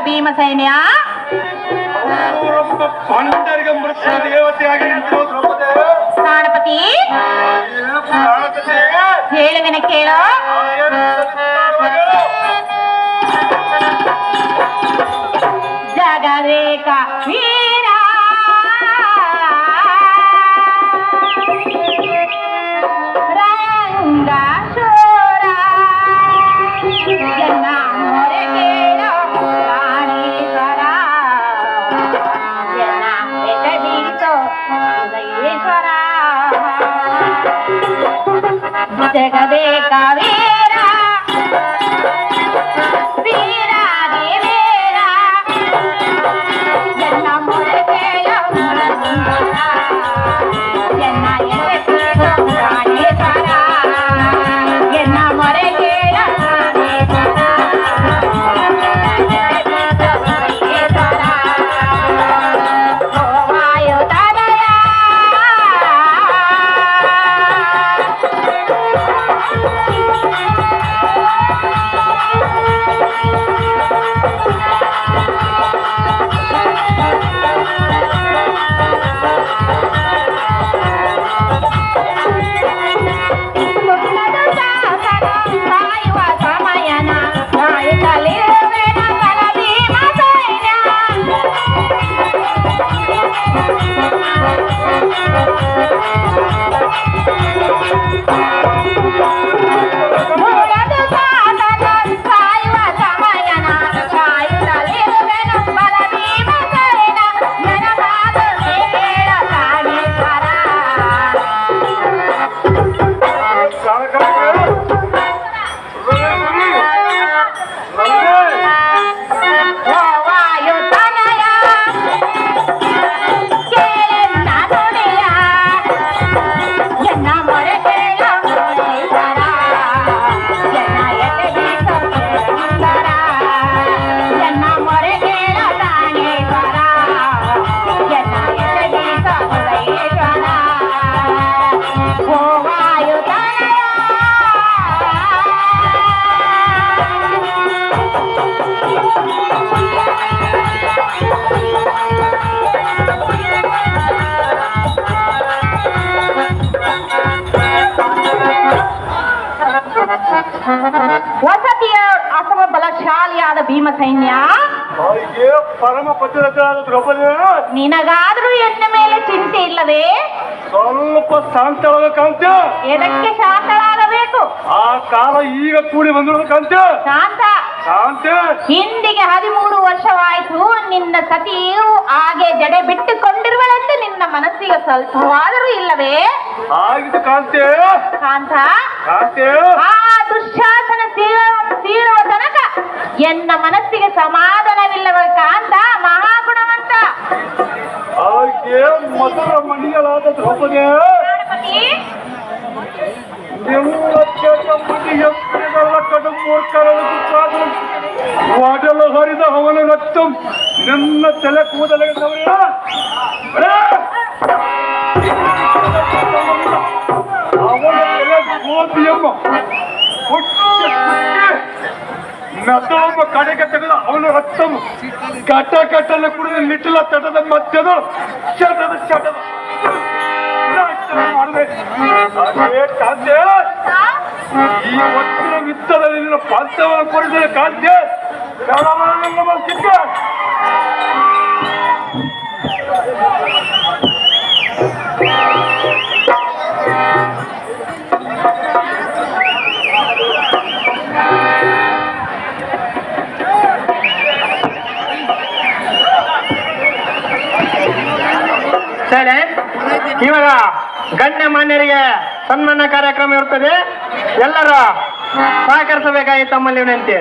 ಭೀಮಸೈನ್ಯ. ಪ್ರಾಣಪತಿ ಹೇಳುವಿನ ಕೇಳೋ. ಜಗದೇಕ ವೀರ ರಂಗ ಶೂರ ಎನ್ನ ಮೊರೆ ಕೇಳೋ ಪ್ರಾಣೇಶ್ವರ ಎನ್ನ ಎದೆಬೀಸೋ ಹೃದಯೇಶ್ವರ. ಜಗದೇಕ ವೀರ ವೀರ ದೇವೇರ ಎನ್ನ ಮೊರೆ ಕೇಳೋ ಎನ್ನ ಎದೆಬೀಸೋ ಪ್ರಾಣೇಶ್ವರ ಎನ್ನ ಮೊರೆ ಕೇಳೋ ವಸತಿಯ ಅಥವಾ ಬಲಶಾಲಿಯಾದ ಭೀಮಸೈನ್ಯ ಪರಮ ಪತಿರಥರಾದ ದ್ರೌಪದಿ, ನಿನಗಾದ್ರೂ ಎನ್ನ ಮೇಲೆ ಚಿಂತೆ ಇಲ್ಲವೇ? ಸ್ವಲ್ಪ ಶಾಂತವಾಗಬೇಕಂತ. ಎದಕ್ಕೆ ಶಾಂತರಾಗಬೇಕು? ಆ ಕಾಲ ಈಗ ಕೂಡಿ ಬಂದಿರಬೇಕಂತ. ಶಾಂತ ಶಾಂತ ಹಿಂದಿಗೆ 13 ವರ್ಷವಾಯ್ತು ನಿನ್ನ ಸತಿಯು ಹಾಗೆ ಜಡೆ ಬಿಟ್ಟುಕೊಂಡಿರುವಳೆಂದು ನಿನ್ನ ಮನಸ್ಸಿಗೆ ಸ್ವಲ್ಪವಾದರೂ ಇಲ್ಲವೇ? ಆಗಿದ್ದು ಕಾಂತೆ ಕಾಂತ ಕಾಂತೆ ಆ ದುಶ್ಯಾಸನ ತೀರುವ ತನಕ ಎನ್ನ ಮನಸ್ಸಿಗೆ ಸಮಾಧಾನವಿಲ್ಲವೇ ಕಾಂತ ಮಹಾಗುಣವಂತ. ಹಾಗೆ ಮಧುರ ಮಣಿಗಳಾದ ದ್ರೌಪದಿ, ವಾಟೆಲ್ಲ ಹರಿದ ಅವನ ರಕ್ತ ನನ್ನ ತಲೆ ಕೂದಲೇ ಅವನ ತಲೆ ಗೋಪಿಯಮ್ಮ ಮೆತ್ತೊಬ್ಬ ಕಡೆಗೆ ತೆಗೆದ ಅವನ ರಕ್ತ ಕಟ್ಟ ಕಟ್ಟನ್ನು ಕುಡಿದ ನಿಟ್ಟಿಲ ತಟದ ಮಧ್ಯದ ಶಟದ ಶಟದ ಕಾಂತೆ. ಈ ಒತ್ತಿನ ಮಿತ್ತದಲ್ಲಿ ನಿನ್ನ ಪಾತ್ರವನ್ನು ಕೊಡಿದರೆ ಕಾಂತೆ ಸಿಕ್ಕ ಸರಿ, ಇವಾಗ ಗಣ್ಯ ಮಾನ್ಯರಿಗೆ ಸನ್ಮಾನ ಕಾರ್ಯಕ್ರಮ ಇರುತ್ತದೆ. ಎಲ್ಲರೂ ಸಹಕರಿಸಬೇಕಾಗಿ ತಮ್ಮಲ್ಲಿ ವಿನಂತಿ.